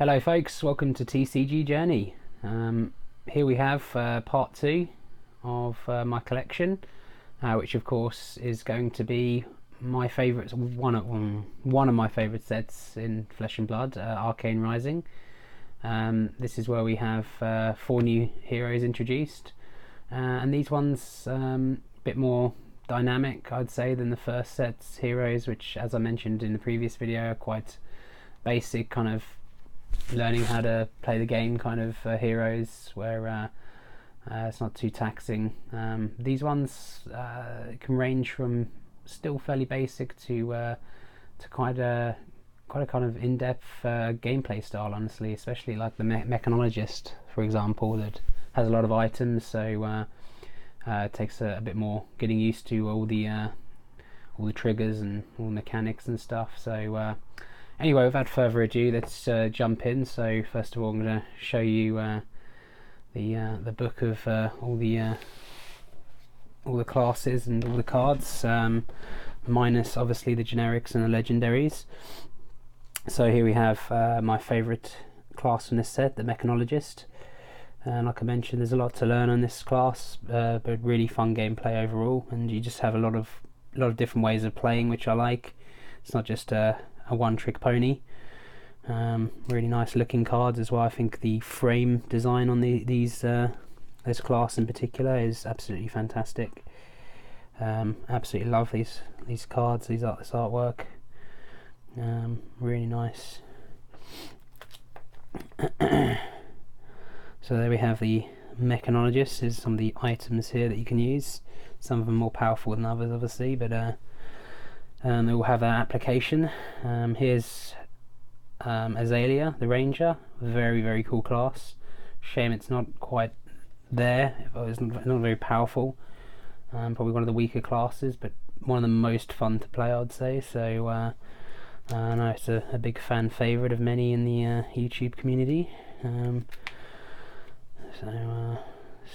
Hello folks, welcome to TCG Journey. Here we have part 2 of my collection, which of course is going to be my favourite, one of my favourite sets in Flesh and Blood, Arcane Rising. This is where we have 4 new heroes introduced, and these ones a bit more dynamic, I'd say, than the first set's heroes, which, as I mentioned in the previous video, are quite basic, kind of learning how to play the game kind of heroes, where it's not too taxing. These ones can range from still fairly basic to quite a kind of in-depth gameplay style, honestly, especially like the mechanologist, for example, that has a lot of items, so it takes a bit more getting used to all the triggers and all the mechanics and stuff. So anyway, without further ado, let's jump in. So first of all, I'm going to show you the book of all the classes and all the cards, minus obviously the generics and the legendaries. So here we have my favourite class from this set, the mechanologist. And like I mentioned, there's a lot to learn on this class, but really fun gameplay overall, and you just have a lot of different ways of playing, which I like. It's not just a one-trick pony. Really nice looking cards as well. I think the frame design on this class in particular is absolutely fantastic. Absolutely love these cards, this artwork. Really nice. So there we have the mechanologist. There's some of the items here that you can use. Some of them more powerful than others, obviously, but they all have an application. Here's Azalea, the ranger. Very, very cool class. Shame it's not quite there. It's not very powerful. Probably one of the weaker classes, but one of the most fun to play, I'd say. So I know it's a big fan favourite of many in the YouTube community.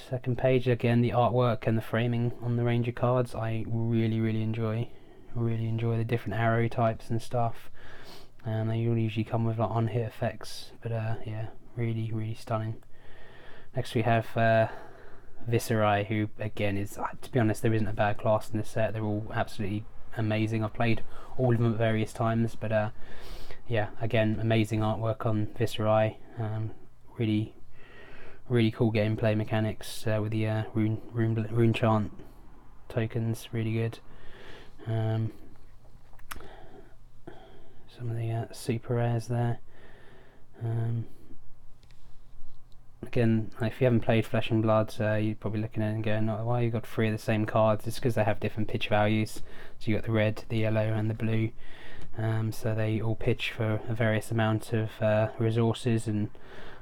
Second page, again, the artwork and the framing on the ranger cards I really enjoy. Really enjoy the different arrow types and stuff, and they all usually come with like on-hit effects, but yeah, really stunning. Next we have Viserai, who again is, to be honest, there isn't a bad class in this set. They're all absolutely amazing. I've played all of them at various times, but yeah, again, amazing artwork on Viserai. Really cool gameplay mechanics with the rune chant tokens. Really good. Some of the super rares there. Again, if you haven't played Flesh and Blood, you're probably looking at it and going, "Oh, why you got 3 of the same cards?" It's because they have different pitch values. So you got the red, the yellow, and the blue. So they all pitch for a various amount of resources, and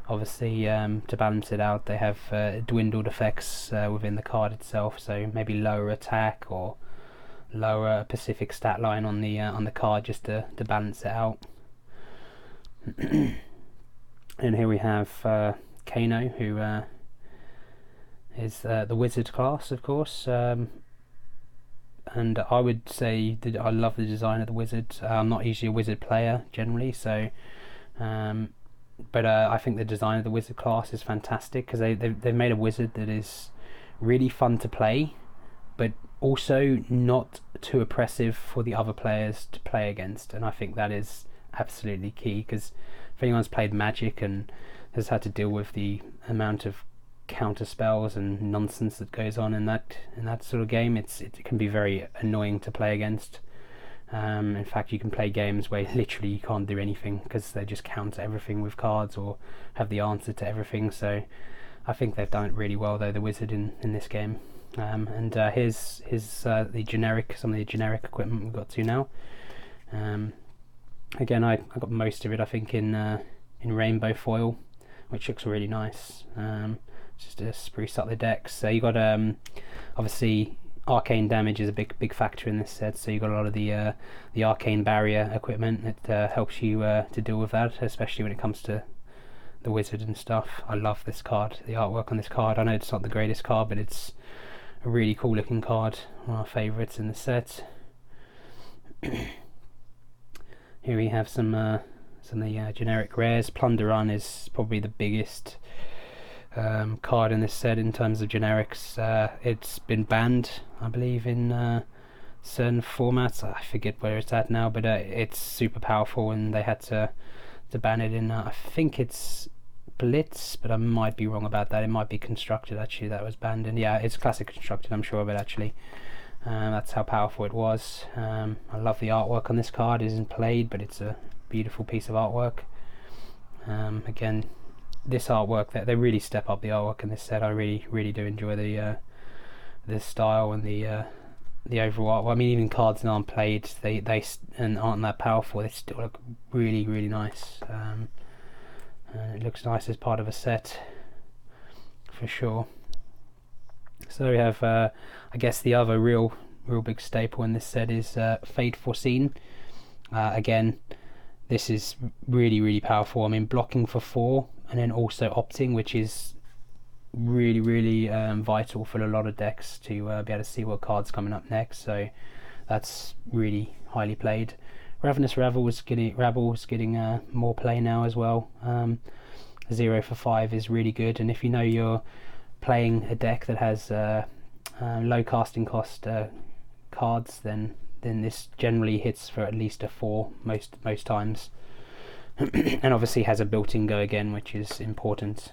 obviously to balance it out, they have dwindled effects within the card itself. So maybe lower attack or lower specific stat line on the card, just to balance it out. And here we have Kano, who is the wizard class, of course. And I would say that I love the design of the wizard. I'm not usually a wizard player generally, so but I think the design of the wizard class is fantastic, because they've made a wizard that is really fun to play, but also not too oppressive for the other players to play against. And I think that is absolutely key, because if anyone's played Magic and has had to deal with the amount of counter spells and nonsense that goes on in that sort of game, it can be very annoying to play against. In fact, you can play games where literally you can't do anything because they just counter everything with cards or have the answer to everything. So I think they've done it really well, though, the wizard in this game. And here's some of the generic equipment we've got to now. Again, I got most of it, I think, in rainbow foil, which looks really nice. Just to spruce up the decks. So you got obviously arcane damage is a big factor in this set. So you got a lot of the arcane barrier equipment that helps you to deal with that, especially when it comes to the wizard and stuff. I love this card, the artwork on this card. I know it's not the greatest card, but it's a really cool looking card, one of our favourites in the set. Here we have some some of the generic rares. Plunder Run is probably the biggest card in this set in terms of generics. It's been banned, I believe, in certain formats. I forget where it's at now, but it's super powerful, and they had to ban it in. I think it's Blitz, but I might be wrong about that. It might be Constructed actually that was banned, and yeah, it's Classic Constructed, I'm sure of it actually. That's how powerful it was. I love the artwork on this card. It isn't played, but it's a beautiful piece of artwork. Again, this artwork, they really step up the artwork in this set. I really do enjoy the style and the overall artwork. I mean, even cards that aren't played, they and aren't that powerful, they still look really nice. It looks nice as part of a set for sure. So we have, I guess, the other real big staple in this set is Fate Foreseen. Again, this is really powerful. I mean, blocking for 4 and then also opting, which is really vital for a lot of decks to be able to see what card's coming up next. So that's really highly played. Ravenous Rabble getting more play now as well. 0 for 5 is really good, and if you know you're playing a deck that has low casting cost cards, then this generally hits for at least a 4 most times, and obviously has a built-in go again, which is important.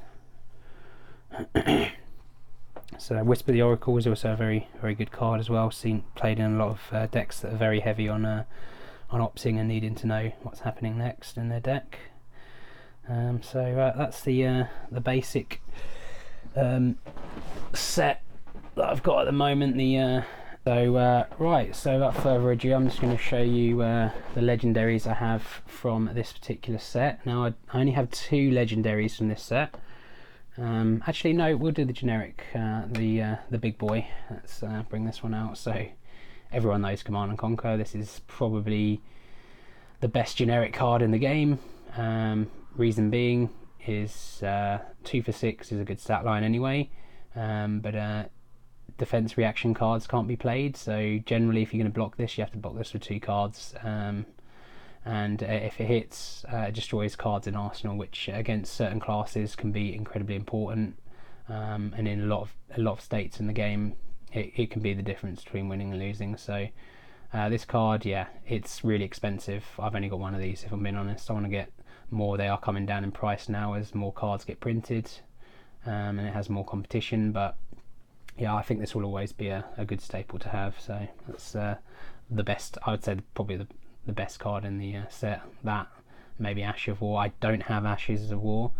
So Whisper the Oracle is also a very good card as well. Played in a lot of decks that are very heavy on opting and needing to know what's happening next in their deck. So that's the basic set that I've got at the moment. Right, so without further ado, I'm just going to show you the legendaries I have from this particular set. Now I only have 2 legendaries from this set. Actually no, we'll do the generic, the big boy. Let's bring this one out. So everyone knows Command and Conquer. This is probably the best generic card in the game. Reason being is 2 for 6 is a good stat line anyway, but defense reaction cards can't be played, so generally if you're going to block this, you have to block this with 2 cards, and if it hits, it destroys cards in Arsenal, which against certain classes can be incredibly important, and in a lot of states in the game it can be the difference between winning and losing. So this card, yeah, it's really expensive. I've only got one of these, if I'm being honest. I want to get more. They are coming down in price now as more cards get printed, and it has more competition, but yeah, I think this will always be a good staple to have. So that's the best, I would say, probably the best card in the set. That, maybe Ash of War. I don't have Ashes of War.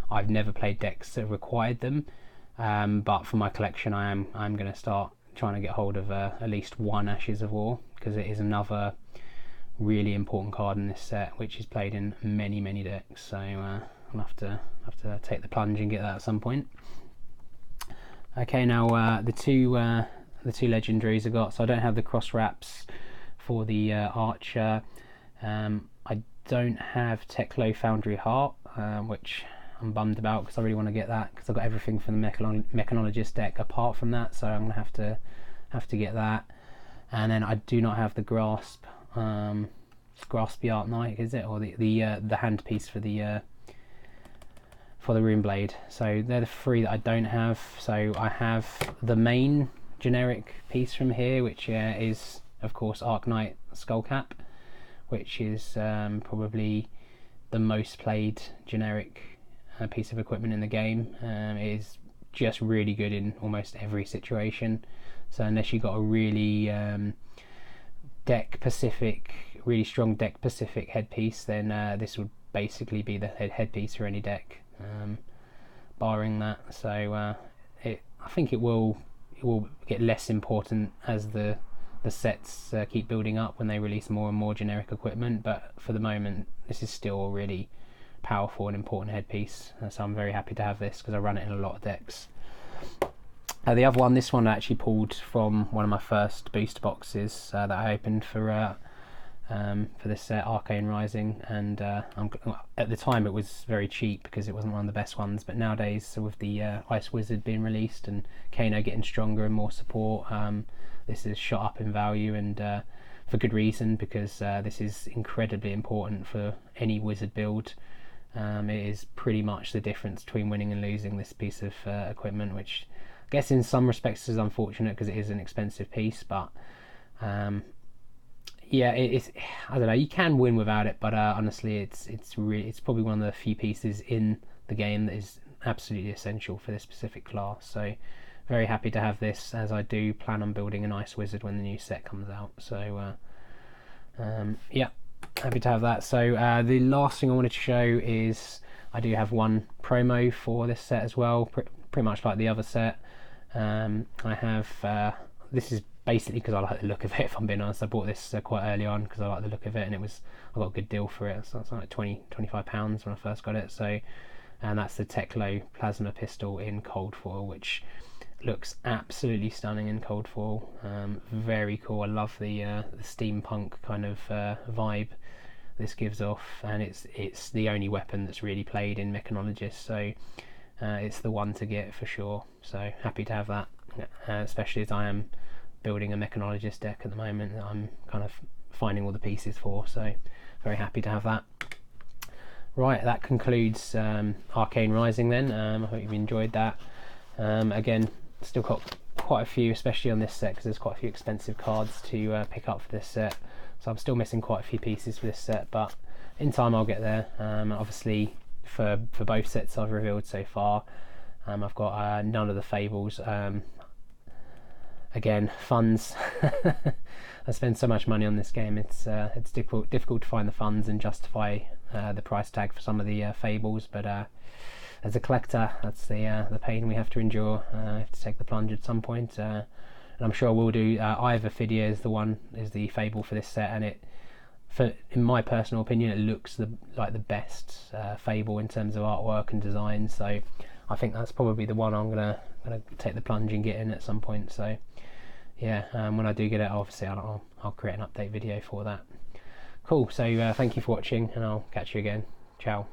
I've never played decks that required them, but for my collection I'm going to start trying to get hold of at least 1 Ashes of War, because it is another really important card in this set, which is played in many decks. So I'll have to take the plunge and get that at some point. Okay, now the two legendaries I got. So I don't have the cross wraps for the Archer. I don't have Teklo Foundry Heart, which I'm bummed about, because I really want to get that, because I've got everything from the Mechanologist deck apart from that, so I'm gonna have to get that. And then I do not have the Grasp, Graspy Art Knight, is it, or the hand piece for the Rune Blade. So they're the 3 that I don't have. So I have the main generic piece from here, which is of course Arknight Skullcap, which is probably the most played generic piece of equipment in the game. It is just really good in almost every situation. So unless you got a really really strong deck specific headpiece, then this would basically be the headpiece for any deck, barring that. So I think it will get less important as the sets keep building up when they release more and more generic equipment, but for the moment this is still a really powerful and important headpiece, so I'm very happy to have this because I run it in a lot of decks. The other one, this one I actually pulled from one of my first booster boxes that I opened for this set, Arcane Rising, and at the time it was very cheap because it wasn't one of the best ones, but nowadays, so with the Ice Wizard being released and Kano getting stronger and more support, this is shot up in value, and for good reason, because this is incredibly important for any wizard build. It is pretty much the difference between winning and losing, this piece of equipment, which I guess in some respects is unfortunate because it is an expensive piece, but yeah, it's, I don't know, you can win without it, but honestly it's probably one of the few pieces in the game that is absolutely essential for this specific class. So very happy to have this, as I do plan on building an ice wizard when the new set comes out. So yeah, happy to have that. So the last thing I wanted to show is I do have one promo for this set as well, pretty much like the other set. I have this is basically because I like the look of it, if I'm being honest. I bought this quite early on because I like the look of it, and I got a good deal for it. So it's like £25 when I first got it. So, and that's the Teklo plasma pistol in cold foil, which looks absolutely stunning in cold foil. Very cool. I love the steampunk kind of vibe this gives off, and it's the only weapon that's really played in Mechanologist, so it's the one to get for sure. So happy to have that, especially as I am building a Mechanologist deck at the moment that I'm kind of finding all the pieces for, so very happy to have that. Right, that concludes Arcane Rising then. I hope you've enjoyed that. Again, still got quite a few, especially on this set, because there's quite a few expensive cards to pick up for this set, so I'm still missing quite a few pieces for this set, but in time I'll get there. Obviously for both sets I've revealed so far, I've got none of the Fables. Again, funds. I spend so much money on this game, it's difficult to find the funds and justify the price tag for some of the Fables, but as a collector, that's the pain we have to endure. I have to take the plunge at some point, and I'm sure we'll do. Either Fidia is the Fable for this set, and in my personal opinion, it looks like the best Fable in terms of artwork and design. So I think that's probably the one I'm gonna take the plunge and get in at some point. So yeah, when I do get it, obviously I'll create an update video for that. Cool. So thank you for watching, and I'll catch you again. Ciao.